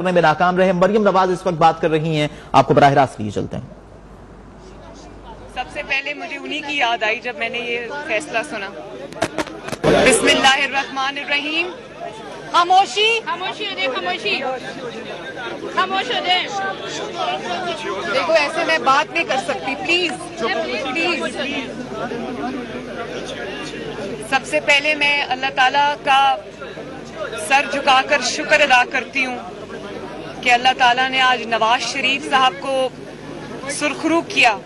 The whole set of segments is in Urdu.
میں ناکام رہے. مریم نواز اس وقت بات کر رہی ہیں, آپ کو براہ راست لیے چلتے ہیں. سب سے پہلے مجھے انہی کی یاد آئی جب میں نے یہ فیصلہ سنا. بسم اللہ الرحمن الرحیم. خاموشی خاموشی ہو دے, خاموشی خاموش ہو دے. دیکھو ایسے میں بات نہیں کر سکتی, پلیز پلیز. سب سے پہلے میں اللہ تعالیٰ کا سر جھکا کر شکر ادا کرتی ہوں کہ اللہ تعالیٰ نے آج نواز شریف صاحب کو سرخرو کیا.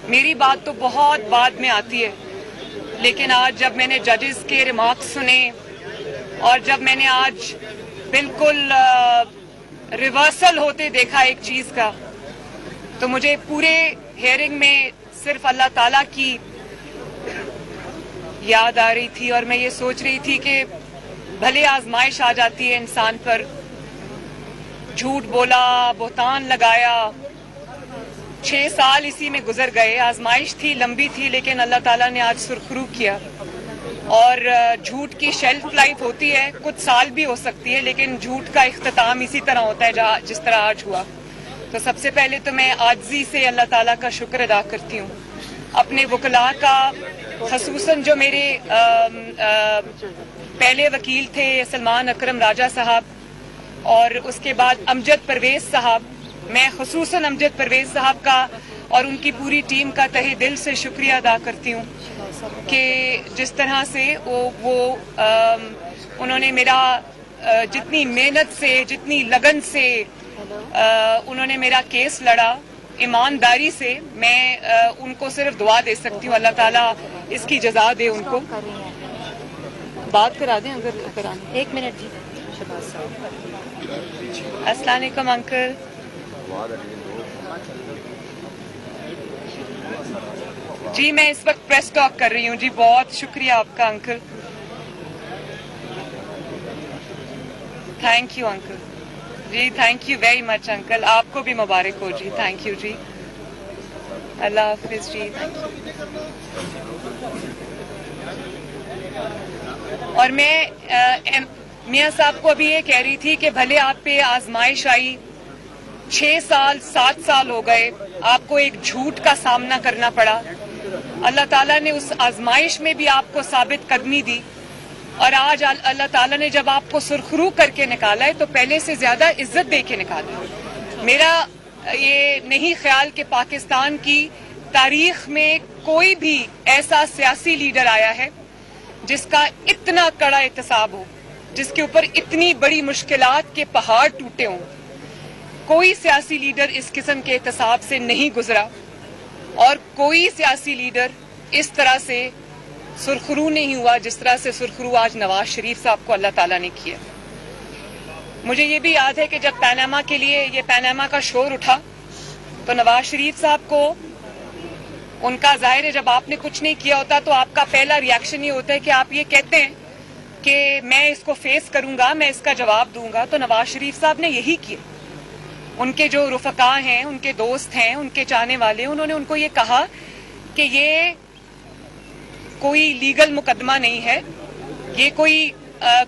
میری بات تو بہت بعد میں آتی ہے, لیکن آج جب میں نے ججز کے ریمارکس سنے اور جب میں نے آج بالکل ریورسل ہوتے دیکھا ایک چیز کا, تو مجھے پورے ہیئرنگ میں صرف اللہ تعالیٰ کی یاد آ رہی تھی. اور میں یہ سوچ رہی تھی کہ بھلے آزمائش آ جاتی ہے انسان پر, جھوٹ بولا, بہتان لگایا, 6 سال اسی میں گزر گئے. آزمائش تھی, لمبی تھی, لیکن اللہ تعالیٰ نے آج سرخرو کیا. اور جھوٹ کی شیلف لائف ہوتی ہے, کچھ سال بھی ہو سکتی ہے, لیکن جھوٹ کا اختتام اسی طرح ہوتا ہے جس طرح آج ہوا. تو سب سے پہلے تو میں عاجزی سے اللہ تعالیٰ کا شکر ادا کرتی ہوں. اپنے وکلاء کا, خصوصاً جو میرے پہلے وکیل تھے سلمان اکرم راجہ صاحب, اور اس کے بعد امجد پرویز صاحب, میں خصوصاً امجد پرویز صاحب کا اور ان کی پوری ٹیم کا تہہ دل سے شکریہ ادا کرتی ہوں کہ جس طرح سے انہوں نے میرا جتنی محنت سے, جتنی لگن سے انہوں نے میرا کیس لڑا, ایمانداری سے. میں ان کو صرف دعا دے سکتی ہوں, اللہ تعالیٰ اس کی جزا دے ان کو. بات کرا دیں اگر کرانا. 1 منٹ جی. السلام علیکم انکل. جی میں اس وقت پریس ٹاک کر رہی ہوں. جی بہت شکریہ آپ کا انکل. Thank you uncle. جی thank you very much uncle. آپ کو بھی مبارک ہو جی. تھینک یو جی. اللہ حافظ جی. Thank you. اور میں میاں صاحب کو ابھی یہ کہہ رہی تھی کہ بھلے آپ پہ آزمائش آئی, 6 سال 7 سال ہو گئے, آپ کو ایک جھوٹ کا سامنا کرنا پڑا. اللہ تعالیٰ نے اس آزمائش میں بھی آپ کو ثابت قدمی دی, اور آج اللہ تعالیٰ نے جب آپ کو سرخرو کر کے نکالا ہے تو پہلے سے زیادہ عزت دے کے نکالا. میرا یہ نہیں خیال کہ پاکستان کی تاریخ میں کوئی بھی ایسا سیاسی لیڈر آیا ہے جس کا اتنا کڑا احتساب ہو, جس کے اوپر اتنی بڑی مشکلات کے پہاڑ ٹوٹے ہوں. کوئی سیاسی لیڈر اس قسم کے احتساب سے نہیں گزرا, اور کوئی سیاسی لیڈر اس طرح سے سرخرو نہیں ہوا جس طرح سے سرخرو آج نواز شریف صاحب کو اللہ تعالیٰ نے کیا. مجھے یہ بھی یاد ہے کہ جب پیناما کے لیے یہ پیناما کا شور اٹھا تو نواز شریف صاحب کو, ان کا ظاہر ہے جب آپ نے کچھ نہیں کیا ہوتا تو آپ کا پہلا ری ایکشن یہ ہوتا ہے کہ آپ یہ کہتے ہیں کہ میں اس کو فیس کروں گا, میں اس کا جواب دوں گا. تو نواز شریف صاحب نے یہی کیا. ان کے جو رفقا ہیں, ان کے دوست ہیں, ان کے چاہنے والے, انہوں نے ان کو یہ کہا کہ یہ کوئی لیگل مقدمہ نہیں ہے, یہ کوئی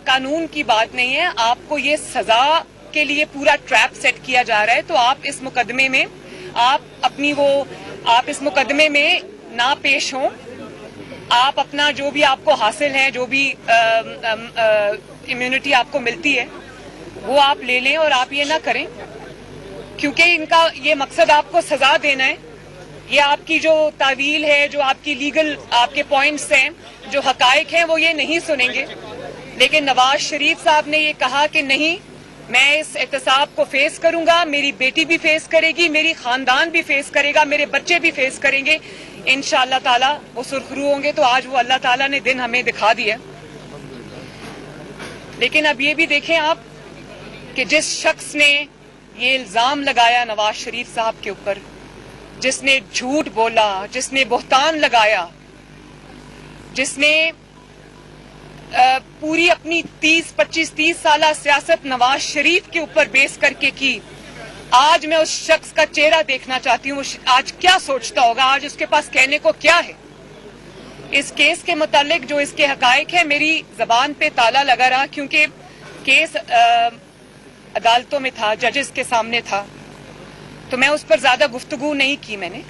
قانون کی بات نہیں ہے, آپ کو یہ سزا کے لیے پورا ٹریپ سیٹ کیا جا رہا ہے. تو آپ اس مقدمے میں آپ اس مقدمے میں نہ پیش ہوں. آپ اپنا جو بھی آپ کو حاصل ہے, جو بھی امیونٹی آپ کو ملتی ہے وہ آپ لے لیں, اور آپ یہ نہ کریں کیونکہ ان کا یہ مقصد آپ کو سزا دینا ہے. یہ آپ کی جو تعویل ہے, جو آپ کی لیگل آپ کے پوائنٹس ہیں, جو حقائق ہیں, وہ یہ نہیں سنیں گے. لیکن نواز شریف صاحب نے یہ کہا کہ نہیں, میں اس احتساب کو فیس کروں گا, میری بیٹی بھی فیس کرے گی, میری خاندان بھی فیس کرے گا, میرے بچے بھی فیس کریں گے. انشاءاللہ تعالیٰ وہ سرخرو ہوں گے. تو آج وہ اللہ تعالیٰ نے دن ہمیں دکھا دیا. لیکن اب یہ بھی دیکھیں آپ کہ جس شخص نے یہ الزام لگایا نواز شریف صاحب کے اوپر, جس نے جھوٹ بولا, جس نے بہتان لگایا, جس نے پوری اپنی 25-30 سالہ سیاست نواز شریف کے اوپر بیس کر کے کی, آج میں اس شخص کا چہرہ دیکھنا چاہتی ہوں. آج کیا سوچتا ہوگا, آج اس کے پاس کہنے کو کیا ہے. اس کیس کے متعلق جو اس کے حقائق ہیں, میری زبان پہ تالا لگا رہا, کیونکہ کیس عدالتوں میں تھا, ججز کے سامنے تھا, تو میں اس پر زیادہ گفتگو نہیں کی میں نے.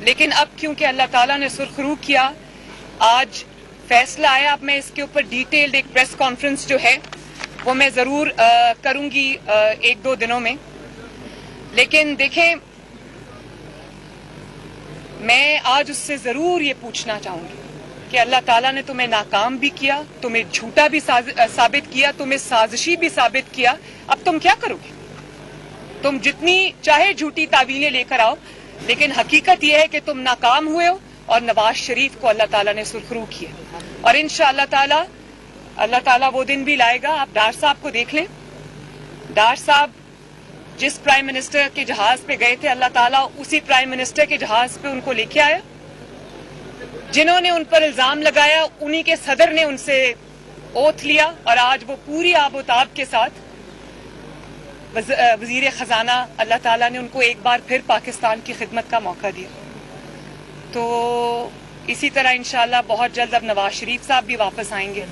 لیکن اب کیونکہ اللہ تعالیٰ نے سرخرو کیا, آج فیصلہ آیا, اب میں اس کے اوپر ڈیٹیلڈ ایک پریس کانفرنس جو ہے وہ میں ضرور کروں گی 1-2 دنوں میں. لیکن دیکھیں, میں آج اس سے ضرور یہ پوچھنا چاہوں گی کہ اللہ تعالیٰ نے تمہیں ناکام بھی کیا, تمہیں جھوٹا بھی ثابت کیا, تمہیں سازشی بھی ثابت کیا, اب تم کیا کرو گے؟ تم جتنی چاہے جھوٹی تعویلیں لے کر آؤ, لیکن حقیقت یہ ہے کہ تم ناکام ہوئے ہو اور نواز شریف کو اللہ تعالیٰ نے سرخرو کیا. اور انشاءاللہ اللہ تعالیٰ وہ دن بھی لائے گا. آپ ڈار صاحب کو دیکھ لیں, ڈار صاحب جس پرائم منسٹر کے جہاز پہ گئے تھے, اللہ تعالیٰ اسی پرائم منسٹر کے جہاز پہ ان کو لے کے آیا. جنہوں نے ان پر الزام لگایا انہی کے صدر نے ان سے اوتھ لیا, اور آج وہ پوری آب و تاب کے ساتھ وزیر خزانہ, اللہ تعالیٰ نے ان کو ایک بار پھر پاکستان کی خدمت کا موقع دیا. تو اسی طرح انشاءاللہ بہت جلد اب نواز شریف صاحب بھی واپس آئیں گے.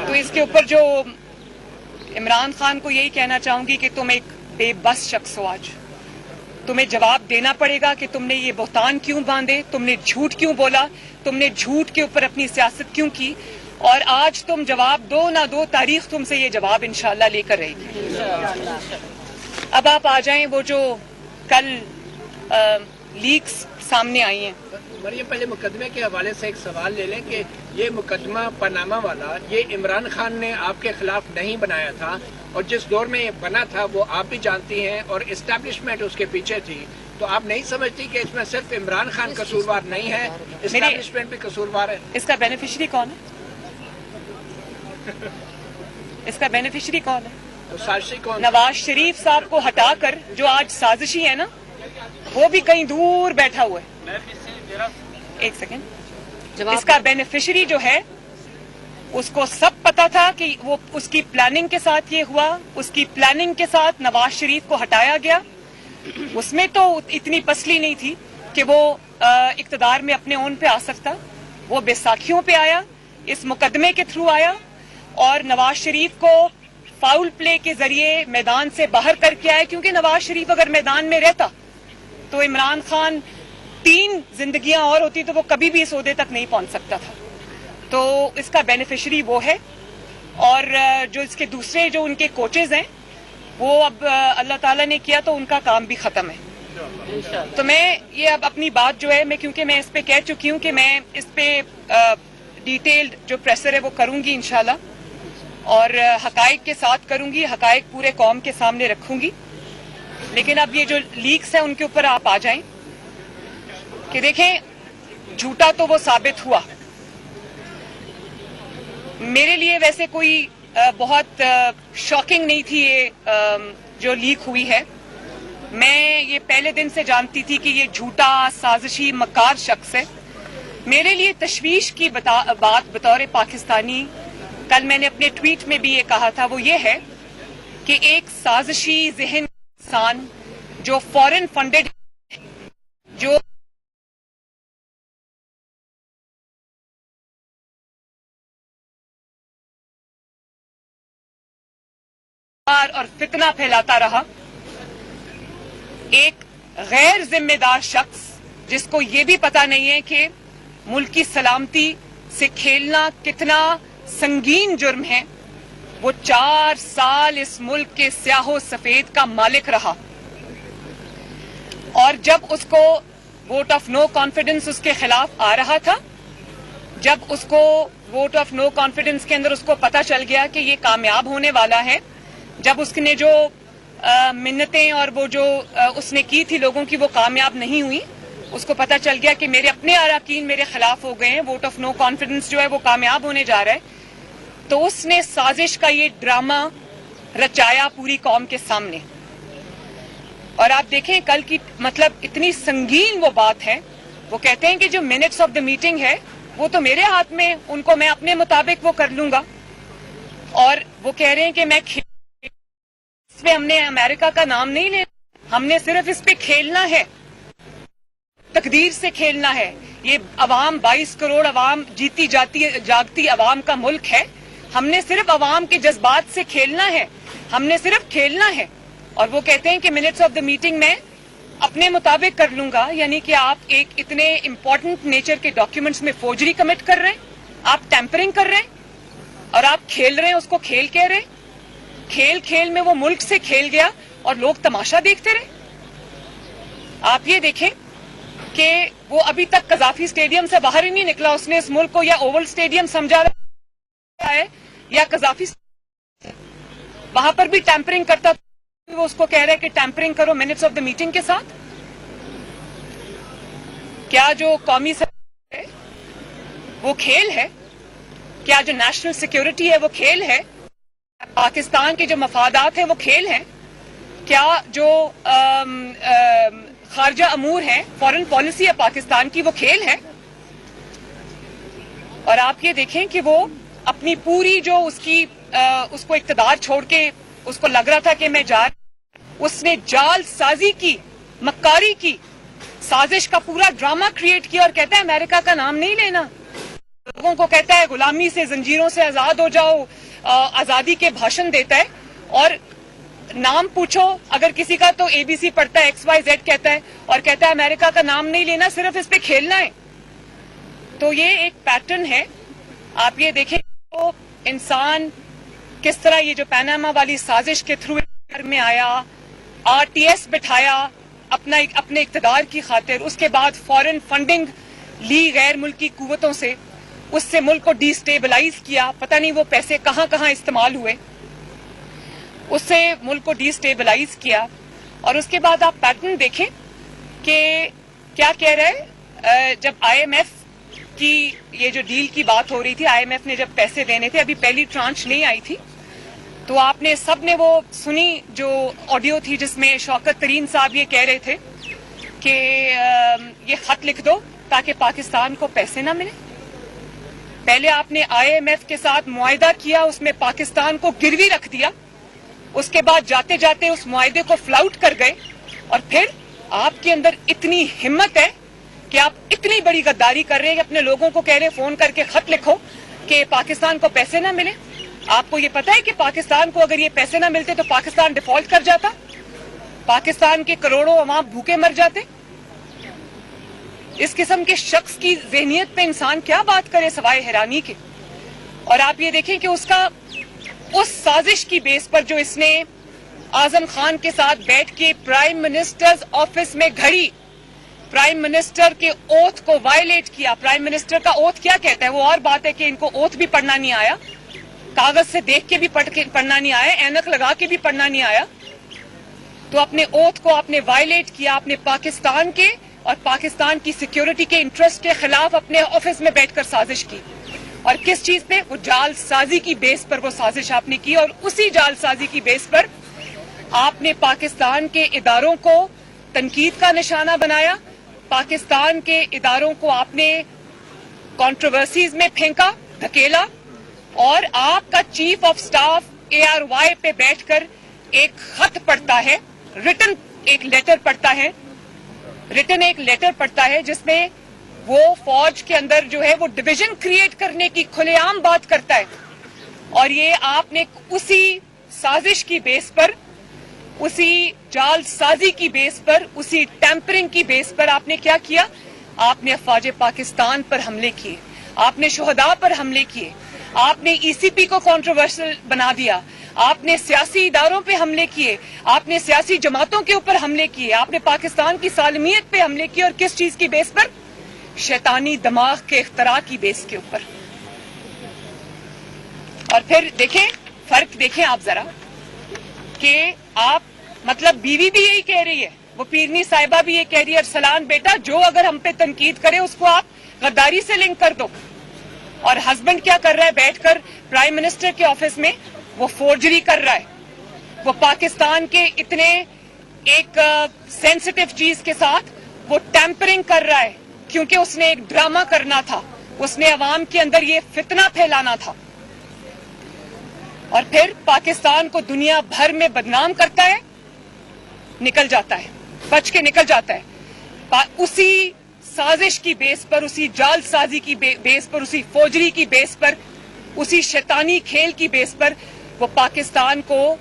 تو اس کے اوپر جو عمران خان کو یہی کہنا چاہوں گی کہ تم ایک بے بس شخص ہو. آج تمہیں جواب دینا پڑے گا کہ تم نے یہ بہتان کیوں باندھے, تم نے جھوٹ کیوں بولا, تم نے جھوٹ کے اوپر اپنی سیاست کیوں کی, اور آج تم جواب دو نہ دو, تاریخ تم سے یہ جواب انشاءاللہ لے کر رہے گی. اب آپ آ جائیں وہ جو کل لیکس سامنے آئی ہیں. مریم, پہلے مقدمے کے حوالے سے ایک سوال لے لیں کہ یہ مقدمہ پاناما والا یہ عمران خان نے آپ کے خلاف نہیں بنایا تھا, اور جس دور میں یہ بنا تھا وہ آپ بھی جانتی ہیں, اور اسٹیبلشمنٹ اس کے پیچھے تھی. تو آپ نہیں سمجھتی کہ اس میں صرف عمران خان قصوروار نہیں ہے, اسٹیبلشمنٹ بھی قصوروار ہے؟ اس کا بینیفیشری کون ہے؟ اس کا بینیفیشری کون ہے؟ تو سازشی کون؟ نواز شریف صاحب کو ہٹا کر جو آج سازشی ہے نا, وہ بھی کہیں دور بیٹھا ہوا ہے. ایک سیکنڈ, اس کا بینیفیشری جو ہے اس کو سب پتا تھا کہ وہ اس کی پلاننگ کے ساتھ یہ ہوا, اس کی پلاننگ کے ساتھ نواز شریف کو ہٹایا گیا. اس میں تو اتنی پسلی نہیں تھی کہ وہ اقتدار میں اپنے اون پہ آ سکتا. وہ بیساکھیوں پہ آیا, اس مقدمے کے تھرو آیا, اور نواز شریف کو فاؤل پلے کے ذریعے میدان سے باہر کر کے آیا. کیونکہ نواز شریف اگر میدان میں رہتا تو عمران خان 3 زندگیاں اور ہوتی تو وہ کبھی بھی اس عہدے تک نہیں پہنچ سکتا تھا. تو اس کا بینیفیشری وہ ہے, اور جو اس کے دوسرے جو ان کے کوچز ہیں وہ اب اللہ تعالیٰ نے کیا تو ان کا کام بھی ختم ہے. تو میں یہ اب اپنی بات جو ہے, میں کیونکہ میں اس پہ کہہ چکی ہوں کہ میں اس پہ ڈیٹیلڈ جو پریسر ہے وہ کروں گی انشاءاللہ, اور حقائق کے ساتھ کروں گی, حقائق پورے قوم کے سامنے رکھوں گی. لیکن اب یہ جو لیکس ہیں ان کے اوپر آپ آ جائیں کہ دیکھیں, جھوٹا تو وہ ثابت ہوا. میرے لیے ویسے کوئی بہت شاکنگ نہیں تھی یہ جو لیک ہوئی ہے. میں یہ پہلے دن سے جانتی تھی کہ یہ جھوٹا, سازشی, مکار شخص ہے. میرے لیے تشویش کی بات بطور پاکستانی, کل میں نے اپنے ٹویٹ میں بھی یہ کہا تھا, وہ یہ ہے کہ ایک سازشی ذہن انسان جو فورن فنڈڈ, جو اور فتنہ پھیلاتا رہا, ایک غیر ذمہ دار شخص جس کو یہ بھی پتا نہیں ہے کہ ملک کی سلامتی سے کھیلنا کتنا سنگین جرم ہے, وہ 4 سال اس ملک کے سیاہ و سفید کا مالک رہا. اور جب اس کو ووٹ آف نو کانفیڈنس اس کے خلاف آ رہا تھا, جب اس کو ووٹ آف نو کانفیڈنس کے اندر اس کو پتا چل گیا کہ یہ کامیاب ہونے والا ہے, جب اس نے جو منتیں اور وہ جو اس نے کی تھی لوگوں کی وہ کامیاب نہیں ہوئی, اس کو پتا چل گیا کہ میرے اپنے اراکین میرے خلاف ہو گئے ہیں, ووٹ آف نو کانفیڈنس جو ہے وہ کامیاب ہونے جا رہا ہے, تو اس نے سازش کا یہ ڈرامہ رچایا پوری قوم کے سامنے. اور آپ دیکھیں کل کی مطلب اتنی سنگین وہ بات ہے, وہ کہتے ہیں کہ جو منٹس آف دا میٹنگ ہے وہ تو میرے ہاتھ میں, ان کو میں اپنے مطابق وہ کر لوں گا. اور وہ کہہ رہے ہیں کہ میں اس پہ ہم نے امریکہ کا نام نہیں لینا, ہم نے صرف اس پہ کھیلنا ہے, تقدیر سے کھیلنا ہے. یہ عوام 22 کروڑ عوام جیتی جاگتی عوام کا ملک ہے, ہم نے صرف عوام کے جذبات سے کھیلنا ہے. ہم نے صرف کھیلنا ہے. اور وہ کہتے ہیں کہ منٹس آف دا میٹنگ میں اپنے مطابق کر لوں گا, یعنی کہ آپ ایک اتنے امپورٹنٹ نیچر کے ڈاکیومنٹس میں فوجری کمٹ کر رہے ہیں, آپ ٹیمپرنگ کر رہے ہیں اور آپ کھیل رہے ہیں, اس کو کھیل کہہ رہے ہیں. کھیل میں وہ ملک سے کھیل گیا اور لوگ تماشا دیکھتے رہے. آپ یہ دیکھیں کہ وہ ابھی تک قذافی اسٹیڈیم سے باہر ہی نہیں نکلا. اس نے اس ملک کو یا اوول اسٹیڈیم سمجھا رہا ہے یا قذافی, وہاں پر بھی ٹیمپرنگ کرتا, وہ اس کو کہہ رہے کہ ٹیمپرنگ کرو منٹس آف دا میٹنگ کے ساتھ. کیا جو قومی ہے وہ کھیل ہے؟ کیا جو نیشنل سیکیورٹی ہے وہ کھیل ہے؟ پاکستان کے جو مفادات ہیں وہ کھیل ہیں؟ کیا جو خارجہ امور ہیں, فورن پالیسی ہے پاکستان کی, وہ کھیل ہے؟ اور آپ یہ دیکھیں کہ وہ اپنی پوری جو اس کو اقتدار چھوڑ کے اس کو لگ رہا تھا کہ میں جا رہا, اس نے جال سازی کی, مکاری کی, سازش کا پورا ڈرامہ کریٹ کیا اور کہتا ہے امریکہ کا نام نہیں لینا. لوگوں کو کہتا ہے غلامی سے, زنجیروں سے آزاد ہو جاؤ, آزادی کے بھاشن دیتا ہے. اور نام پوچھو اگر کسی کا تو اے بی سی پڑھتا ہے, ایکس وائی زیڈ کہتا ہے اور کہتا ہے امریکہ کا نام نہیں لینا, صرف اس پہ کھیلنا ہے. تو یہ ایک پیٹرن ہے. آپ یہ دیکھیں تو انسان کس طرح یہ جو پاناما والی سازش کے تھرو میں آیا, آر ٹی ایس بٹھایا اپنے اقتدار کی خاطر, اس کے بعد فورن فنڈنگ لی غیر ملکی قوتوں سے, اس سے ملک کو ڈی سٹیبلائز کیا, پتہ نہیں وہ پیسے کہاں کہاں استعمال ہوئے, اس سے ملک کو ڈی سٹیبلائز کیا. اور اس کے بعد آپ پیٹرن دیکھیں کہ کیا کہہ رہے, جب آئی ایم ایف کی یہ جو ڈیل کی بات ہو رہی تھی, آئی ایم ایف نے جب پیسے دینے تھے, ابھی پہلی ٹرانچ نہیں آئی تھی, تو آپ نے سب نے وہ سنی جو آڈیو تھی جس میں شوکت ترین صاحب یہ کہہ رہے تھے کہ یہ خط لکھ دو تاکہ پاکستان کو پیسے نہ ملے. پہلے آپ نے آئی ایم ایف کے ساتھ معاہدہ کیا, اس میں پاکستان کو گروی رکھ دیا, اس کے بعد جاتے جاتے اس معاہدے کو فلاؤٹ کر گئے, اور پھر آپ کے اندر اتنی ہمت ہے کہ آپ اتنی بڑی غداری کر رہے ہیں کہ اپنے لوگوں کو کہہ رہے ہیں فون کر کے خط لکھو کہ پاکستان کو پیسے نہ ملے. آپ کو یہ پتا ہے کہ پاکستان کو اگر یہ پیسے نہ ملتے تو پاکستان ڈیفالٹ کر جاتا, پاکستان کے کروڑوں عوام بھوکے مر جاتے. اس قسم کے شخص کی ذہنیت پہ انسان کیا بات کرے سوائے حیرانی کے. اور آپ یہ دیکھیں کہ اس سازش کی بیس پر جو اس نے اعظم خان کے ساتھ بیٹھ کے پرائم منسٹرز آفس میں گھڑی, پرائم منسٹر کے اوتھ کو وائلیٹ کیا. پرائم منسٹر کا اوتھ کیا کہتا ہے, وہ اور بات ہے کہ ان کو اوتھ بھی پڑھنا نہیں آیا, کاغذ سے دیکھ کے بھی پڑھنا نہیں آیا, اینک لگا کے بھی پڑھنا نہیں آیا, تو اپنے اوتھ کو آپ نے وائلیٹ کیا. آپ نے پاکستان کے اور پاکستان کی سیکیورٹی کے انٹرسٹ کے خلاف اپنے آفس میں بیٹھ کر سازش کی. اور کس چیز پہ؟ وہ جال سازی کی بیس پر وہ سازش آپ نے کی, اور اسی جال سازی کی بیس پر آپ نے پاکستان کے اداروں کو تنقید کا نشانہ بنایا, پاکستان کے اداروں کو آپ نے کنٹروورسیز میں پھینکا, دھکیلا, اور آپ کا chief of staff A R Y پہ بیٹھ کر ایک خط پڑھتا ہے, ریٹن ایک لیٹر پڑھتا ہے جس میں وہ فوج کے اندر جو ہے وہ ڈویژن کریٹ کرنے کی کھلے عام بات کرتا ہے. اور یہ آپ نے اسی سازش کی بیس پر, اسی جال سازی کی بیس پر, اسی ٹیمپرنگ کی بیس پر آپ نے کیا کیا؟ آپ نے افواج پاکستان پر حملے کیے, آپ نے شہداء پر حملے کیے, آپ نے ای سی پی کو کنٹروورشل بنا دیا, آپ نے سیاسی اداروں پہ حملے کیے, آپ نے سیاسی جماعتوں کے اوپر حملے کیے, آپ نے پاکستان کی سالمیت پہ حملے کیے. اور کس چیز کی بیس پر؟ شیطانی دماغ کے اختراع کی بیس کے اوپر. اور پھر دیکھیں فرق, دیکھیں آپ ذرا کہ آپ مطلب بیوی بھی یہی کہہ رہی ہے, وہ پیرنی صاحبہ بھی یہ کہہ رہی ہے, ارسلان بیٹا جو اگر ہم پہ تنقید کرے اس کو آپ غداری سے لنک کر دو. اور ہسبینڈ کیا کر رہا ہے بیٹھ کر پرائم منسٹر کے آفس میں؟ وہ فورجری کر رہا ہے, وہ پاکستان کے اتنے ایک سینسٹیو چیز کے ساتھ وہ ٹیمپرنگ کر رہا ہے, کیونکہ اس نے ایک ڈرامہ کرنا تھا, اس نے عوام کے اندر یہ فتنہ پھیلانا تھا. اور پھر پاکستان کو دنیا بھر میں بدنام کرتا ہے, نکل جاتا ہے, بچ کے نکل جاتا ہے. اسی سازش کی بیس پر, اسی جال سازی کی بیس پر, اسی فوجری کی بیس پر, اسی شیطانی کھیل کی بیس پر وہ پاکستان کو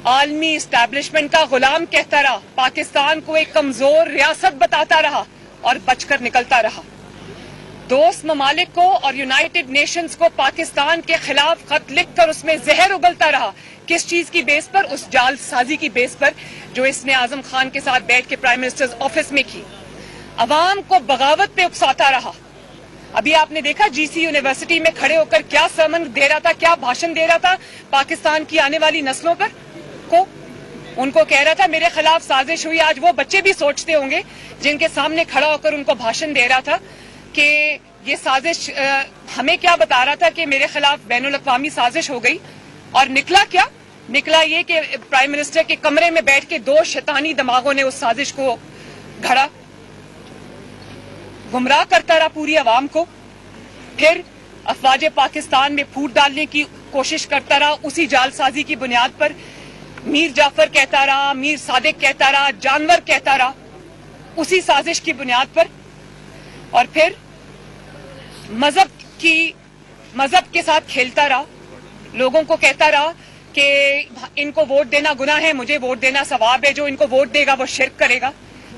عالمی اسٹیبلشمنٹ کا غلام کہتا رہا, پاکستان کو ایک کمزور ریاست بتاتا رہا اور بچ کر نکلتا رہا. دوست ممالک کو اور یونائٹڈ نیشنز کو پاکستان کے خلاف خط لکھ کر اس میں زہر اگلتا رہا. کس چیز کی بیس پر؟ اس جال سازی کی بیس پر جو اس نے اعظم خان کے ساتھ بیٹھ کے پرائم منسٹر آفس میں کی. عوام کو بغاوت پہ اکساتا رہا. ابھی آپ نے دیکھا جی سی یونیورسٹی میں کھڑے ہو کر کیا سرمن دے رہا تھا, کیا بھاشن دے رہا تھا پاکستان کی آنے والی نسلوں پر کو. ان کو کہہ رہا تھا میرے خلاف سازش ہوئی. آج وہ بچے بھی سوچتے ہوں گے جن کے سامنے کھڑا ہو کر ان کو بھاشن دے رہا تھا کہ یہ سازش, ہمیں کیا بتا رہا تھا کہ میرے خلاف بین الاقوامی سازش ہو گئی. اور نکلا کیا؟ نکلا یہ کہ پرائم منسٹر کے کمرے میں بیٹھ کے 2 شیطانی دماغوں نے اس سازش کو گھڑا, گمراہ کرتا رہا پوری عوام کو. پھر افواج پاکستان میں پھوٹ ڈالنے کی کوشش کرتا رہا اسی جال سازی کی بنیاد پر. میر جعفر کہتا رہا, میر صادق کہتا رہا, جانور کہتا رہا اسی سازش کی بنیاد پر. اور پھر مذہب کے ساتھ کھیلتا رہا. لوگوں کو کہتا رہا کہ ان کو ووٹ دینا گناہ ہے, مجھے ووٹ دینا ثواب ہے, جو ان کو ووٹ دے گا وہ شرک کرے گا.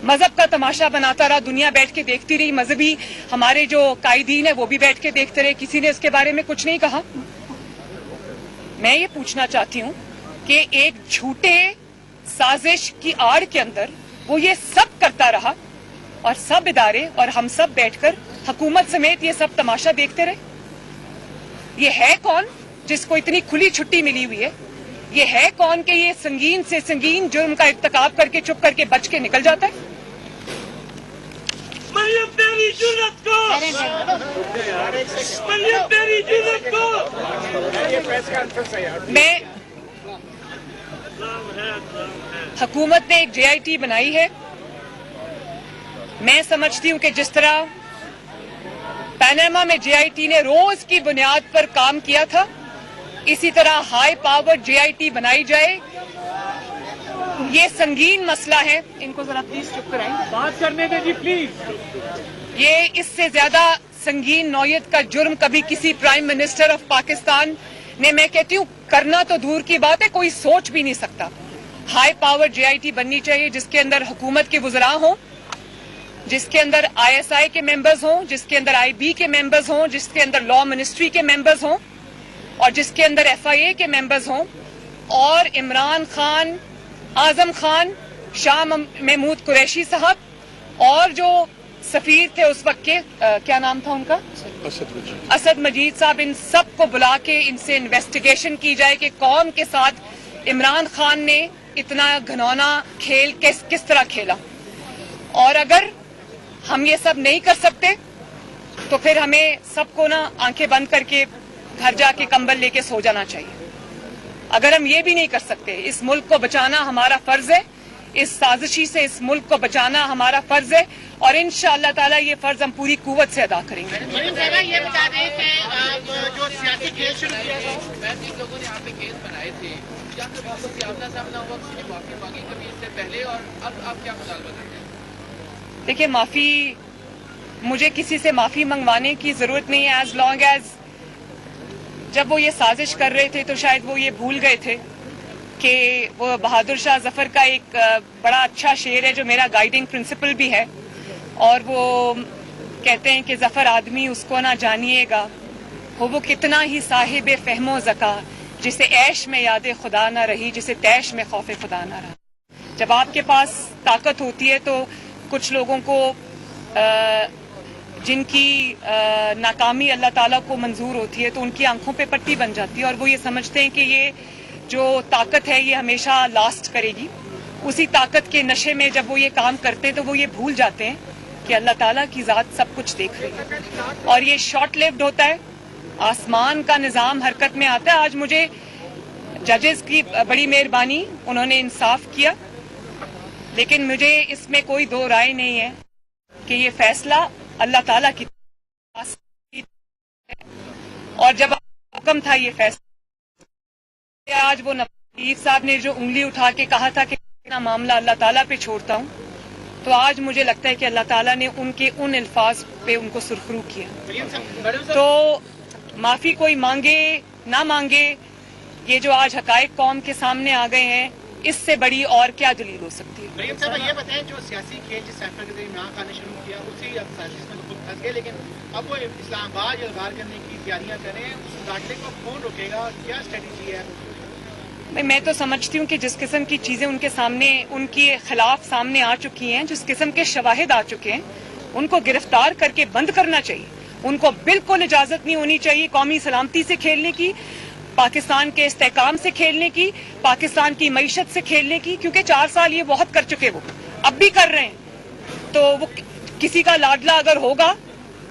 مذہب کا تماشا بناتا رہا. دنیا بیٹھ کے دیکھتی رہی. مذہبی ہمارے جو قائدین ہیں وہ بھی بیٹھ کے دیکھتے رہے. کسی نے اس کے بارے میں کچھ نہیں کہا. میں یہ پوچھنا چاہتی ہوں کہ ایک جھوٹے سازش کی آڑ کے اندر وہ یہ سب کرتا رہا اور سب ادارے اور ہم سب بیٹھ کر حکومت سمیت یہ سب تماشا دیکھتے رہے. یہ ہے کون جس کو اتنی کھلی چھٹی ملی ہوئی ہے؟ یہ ہے کون کہ یہ سنگین سے سنگین جرم کا ارتکاب کر کے چپ کر کے بچ کے نکل جاتا ہے؟ مریم تیری جرت کو, مریم تیری جرت کو. میں حکومت نے ایک جے آئی ٹی بنائی ہے. میں سمجھتی ہوں کہ جس طرح پیناما میں جے آئی ٹی نے روز کی بنیاد پر کام کیا تھا, اسی طرح high power J I T بنائی جائے. یہ سنگین مسئلہ ہے. ان کو ذرا پلیز چپ کرائیں, بات کرنے دیں جی پلیز. یہ اس سے زیادہ سنگین نوعیت کا جرم کبھی کسی پرائم منسٹر آف پاکستان نے, میں کہتی ہوں کرنا تو دور کی بات ہے, کوئی سوچ بھی نہیں سکتا. High power J I T بننی چاہیے جس کے اندر حکومت کے وزراء ہوں, جس کے اندر آئی ایس آئی کے ممبرز ہوں, جس کے اندر آئی بی کے ممبرز ہوں, جس کے اندر لا منسٹری کے ممبرز ہوں, اور جس کے اندر ایف آئی اے کے ممبرز ہوں. اور عمران خان, اعظم خان, شاہ محمود قریشی صاحب اور جو سفیر تھے اس وقت کے, کیا نام تھا ان کا, اسد مجید صاحب, ان سب کو بلا کے ان سے انویسٹیگیشن کی جائے کہ قوم کے ساتھ عمران خان نے اتنا گھنونا کھیل کس طرح کھیلا. اور اگر ہم یہ سب نہیں کر سکتے تو پھر ہمیں سب کو نا آنکھیں بند کر کے گھر جا کے کمبل لے کے سو جانا چاہیے. اگر ہم یہ بھی نہیں کر سکتے, اس ملک کو بچانا ہمارا فرض ہے, اس سازشی سے اس ملک کو بچانا ہمارا فرض ہے, اور انشاءاللہ تعالی یہ فرض ہم پوری قوت سے ادا کریں گے. یہ بتا دیں کہ جو سیاسی کھیل شروع کیا گیا, جن لوگوں نے یہاں پہ کیس بنائے تھے, کیا کبھی اس سے آمنا سامنا ہوا, کسی نے معافی مانگی کبھی اس سے پہلے, اور اب آپ کیا مطالبہ کرتے ہیں؟ دیکھیے, معافی, مجھے کسی سے معافی منگوانے کی ضرورت نہیں ہے. ایز لانگ ایز جب وہ یہ سازش کر رہے تھے تو شاید وہ یہ بھول گئے تھے کہ وہ بہادر شاہ ظفر کا ایک بڑا اچھا شعر ہے جو میرا گائیڈنگ پرنسپل بھی ہے, اور وہ کہتے ہیں کہ ظفر آدمی اس کو نہ جانیے گا, ہو وہ کتنا ہی صاحب فہم و ذکا, جسے عیش میں یاد خدا نہ رہی, جسے تیش میں خوف خدا نہ رہا. جب آپ کے پاس طاقت ہوتی ہے تو کچھ لوگوں کو جن کی ناکامی اللہ تعالیٰ کو منظور ہوتی ہے تو ان کی آنکھوں پہ پٹی بن جاتی ہے, اور وہ یہ سمجھتے ہیں کہ یہ جو طاقت ہے یہ ہمیشہ لاسٹ کرے گی. اسی طاقت کے نشے میں جب وہ یہ کام کرتے ہیں تو وہ یہ بھول جاتے ہیں کہ اللہ تعالیٰ کی ذات سب کچھ دیکھ رہی ہے, اور یہ شارٹ لیوڈ ہوتا ہے. آسمان کا نظام حرکت میں آتا ہے. آج مجھے ججز کی بڑی مہربانی, انہوں نے انصاف کیا, لیکن مجھے اس میں کوئی دو رائے نہیں ہے کہ یہ فیصلہ اللہ تعالیٰ کی طرف سے, اور جب حکم تھا یہ فیصلہ, آج وہ نواب صاحب نے جو انگلی اٹھا کے کہا تھا کہ معاملہ اللہ تعالیٰ پہ چھوڑتا ہوں, تو آج مجھے لگتا ہے کہ اللہ تعالیٰ نے ان کے ان الفاظ پہ ان کو سرخرو کیا. تو معافی کوئی مانگے نہ مانگے, یہ جو آج حقائق قوم کے سامنے آ گئے ہیں اس سے بڑی اور کیا دلیل ہو سکتی ہے؟ مریم صاحب یہ بتائیں، جو سیاسی کھیل جس سیکٹر کے ذریعے عمران خان نے شروع کیا اسی اب سازش میں تو خود پھنس گئے، لیکن اب وہ اسلام آباد الغار کرنے کی تیاریاں کریں، اس داخلے کو کون روکے گا، کیا اسٹریٹجی ہے؟ میں تو سمجھتی ہوں کہ جس قسم کی چیزیں ان کے سامنے، ان کے خلاف سامنے آ چکی ہیں، جس قسم کے شواہد آ چکے ہیں، ان کو گرفتار کر کے بند کرنا چاہیے. ان کو بالکل اجازت نہیں ہونی چاہیے قومی سلامتی سے کھیلنے کی، پاکستان کے استحکام سے کھیلنے کی، پاکستان کی معیشت سے کھیلنے کی، کیونکہ 4 سال یہ بہت کر چکے، وہ اب بھی کر رہے ہیں. تو وہ کسی کا لاڈلا اگر ہوگا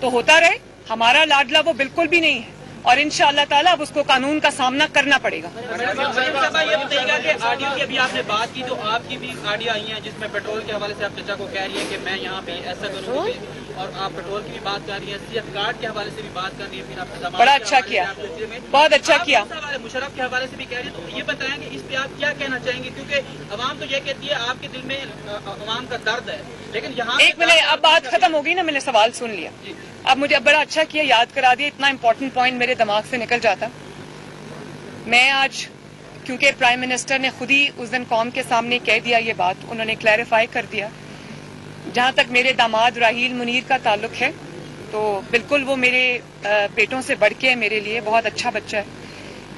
تو ہوتا رہے، ہمارا لاڈلا وہ بالکل بھی نہیں ہے، اور انشاءاللہ تعالیٰ اب اس کو قانون کا سامنا کرنا پڑے گا. یہ بتائیے گا کہ آڈیو کی ابھی آپ نے بات کی، تو آپ کی بھی آڈیو آئی ہیں جس میں پیٹرول کے حوالے سے آپ چچا کو کہہ رہی ہیں کہ میں یہاں پہ ایسا کروں گی، اور آپ پیٹرول کی بھی بات کر رہی ہیں، صحت کارڈ کے حوالے سے بھی بات کر رہی ہیں، پھر آپ نے بڑا اچھا کیا، بہت اچھا کیا. مشرف کے حوالے سے بھی کہہ رہی ہیں، تو یہ بتائیں کہ اس پہ آپ کیا کہنا چاہیں گے، کیونکہ عوام تو یہ کہتی ہے آپ کے دل میں عوام کا درد ہے، لیکن یہاں ایک منٹ، اب بات ختم ہوگی نا، میں نے سوال سن لیا. اب مجھے بڑا اچھا کیا یاد کرا دیا، اتنا امپورٹنٹ پوائنٹ میرے دماغ سے نکل جاتا. میں آج کیونکہ پرائم منسٹر نے خود ہی اس دن قوم کے سامنے کہہ دیا یہ بات، انہوں نے کلیریفائی کر دیا. جہاں تک میرے داماد راحیل منیر کا تعلق ہے تو بالکل وہ میرے بیٹوں سے بڑھ کے ہے، میرے لیے بہت اچھا بچہ ہے.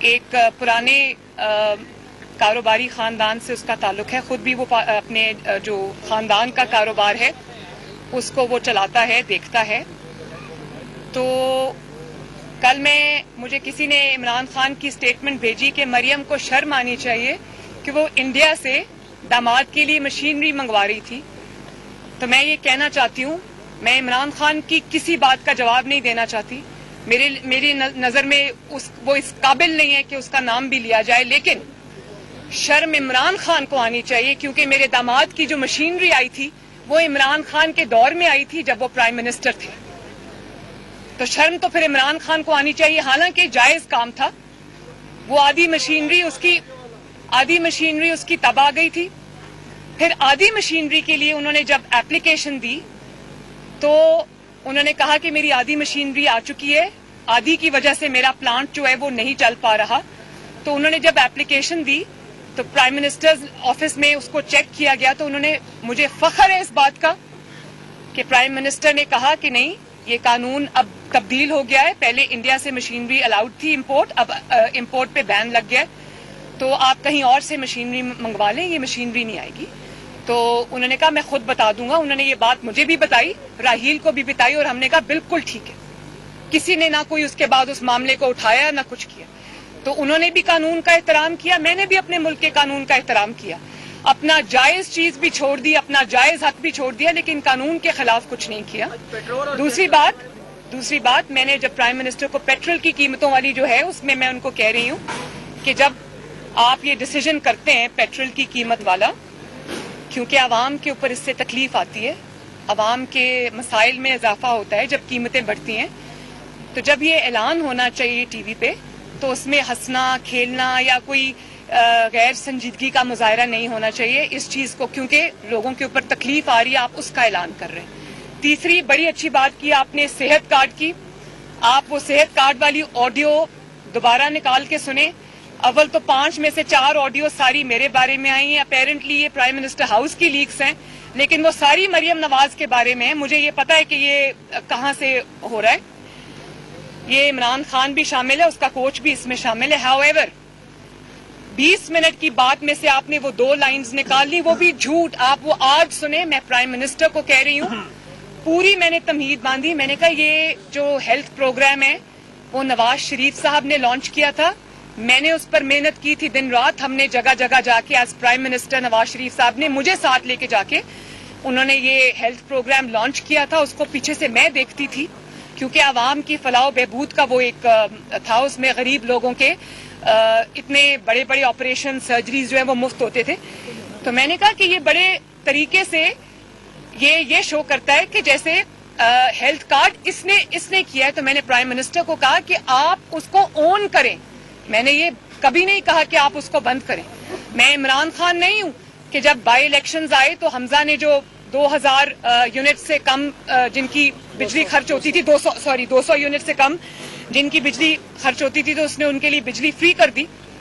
ایک پرانے کاروباری خاندان سے اس کا تعلق ہے، خود بھی وہ اپنے جو خاندان کا کاروبار ہے اس کو وہ چلاتا ہے، دیکھتا ہے. تو کل مجھے کسی نے عمران خان کی سٹیٹمنٹ بھیجی کہ مریم کو شرم آنی چاہیے کہ وہ انڈیا سے داماد کے لیے مشینری منگوا رہی تھی. تو میں یہ کہنا چاہتی ہوں، میں عمران خان کی کسی بات کا جواب نہیں دینا چاہتی. میری نظر میں وہ اس قابل نہیں ہے کہ اس کا نام بھی لیا جائے، لیکن شرم عمران خان کو آنی چاہیے، کیونکہ میرے داماد کی جو مشینری آئی تھی وہ عمران خان کے دور میں آئی تھی جب وہ پرائم منسٹر تھے. تو شرم تو پھر عمران خان کو آنی چاہیے، حالانکہ جائز کام تھا. وہ آدھی مشینری اس کی تب آ گئی تھی. پھر آدھی مشینری کے لیے انہوں نے جب ایپلیکیشن دی تو انہوں نے کہا کہ میری آدھی مشینری آ چکی ہے، آدھی کی وجہ سے میرا پلانٹ جو ہے وہ نہیں چل پا رہا. تو انہوں نے جب ایپلیکیشن دی تو پرائم منسٹر آفس میں اس کو چیک کیا گیا، تو انہوں نے، مجھے فخر ہے اس بات کا کہ پرائم منسٹر نے کہا کہ نہیں، یہ قانون اب تبدیل ہو گیا ہے. پہلے انڈیا سے مشینری الاؤڈ تھی امپورٹ، اب امپورٹ پہ بین لگ گیا ہے، تو آپ کہیں اور سے مشینری منگوا لیں، یہ مشینری نہیں آئے گی. تو انہوں نے کہا میں خود بتا دوں گا. انہوں نے یہ بات مجھے بھی بتائی، راحیل کو بھی بتائی، اور ہم نے کہا بالکل ٹھیک ہے. کسی نے نہ کوئی اس کے بعد اس معاملے کو اٹھایا نہ کچھ کیا. تو انہوں نے بھی قانون کا احترام کیا، میں نے بھی اپنے ملک کے قانون کا احترام کیا. اپنا جائز چیز بھی چھوڑ دی، اپنا جائز حق بھی چھوڑ دیا، لیکن قانون کے خلاف کچھ نہیں کیا. دوسری بات میں نے جب پرائم منسٹر کو پیٹرول کی قیمتوں والی جو ہے اس میں ان کو کہہ رہی ہوں کہ جب آپ یہ ڈیسیجن کرتے ہیں پیٹرول کی قیمت والا، کیونکہ عوام کے اوپر اس سے تکلیف آتی ہے، عوام کے مسائل میں اضافہ ہوتا ہے جب قیمتیں بڑھتی ہیں، تو جب یہ اعلان ہونا چاہیے ٹی وی پہ تو اس میں ہنسنا کھیلنا یا کوئی غیر سنجیدگی کا مظاہرہ نہیں ہونا چاہیے اس چیز کو، کیونکہ لوگوں کے اوپر تکلیف آ رہی ہے، آپ اس کا اعلان کر رہے ہیں. تیسری بڑی اچھی بات کی آپ نے صحت کارڈ کی. آپ وہ صحت کارڈ والی آڈیو دوبارہ نکال کے سنیں. اول تو 5 میں سے 4 آڈیو ساری میرے بارے میں آئی ہیں. اپیرنٹلی یہ پرائم منسٹر ہاؤس کی لیکس ہیں، لیکن وہ ساری مریم نواز کے بارے میں ہیں. مجھے یہ پتا ہے کہ یہ کہاں سے ہو رہا ہے. یہ عمران خان بھی شامل ہے، اس کا کوچ بھی اس میں شامل ہے. ہاؤ ایور 20 منٹ کی بات میں سے آپ نے وہ 2 لائنز نکال لی، وہ بھی جھوٹ. آپ وہ آج سنیں. میں پرائم منسٹر کو کہہ رہی ہوں، پوری میں نے تمہید باندھی. میں نے کہا یہ جو ہیلتھ پروگرام ہے وہ نواز شریف صاحب نے لانچ کیا تھا، میں نے اس پر محنت کی تھی دن رات. ہم نے جگہ جگہ جا کے as prime minister Nawaz Sharif صاحب نے مجھے ساتھ لے کے جا کے انہوں نے یہ ہیلتھ پروگرام لانچ کیا تھا. اس کو پیچھے سے میں دیکھتی تھی کیونکہ عوام کی فلاح و بہبود کا وہ ایک تھا. اس میں غریب لوگوں کے اتنے بڑے بڑے آپریشن سرجریز جو ہیں وہ مفت ہوتے تھے. تو میں نے کہا کہ یہ بڑے طریقے سے یہ شو کرتا ہے کہ جیسے ہیلتھ کارڈ اس نے کیا ہے. تو میں نے پرائم منسٹر کو کہا کہ آپ اس کو اون کریں. میں نے یہ کبھی نہیں کہا کہ آپ اس کو بند کریں. میں عمران خان نہیں ہوں کہ جب بائی الیکشنز آئے تو حمزہ نے جو 2000 یونٹ سے کم جن کی بجلی خرچ ہوتی تھی 200 یونٹ سے کم جن کی بجلی خرچ ہوتی تھی تو اس نے ان کے لیے بجلی فری کر دی.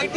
IT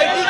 IT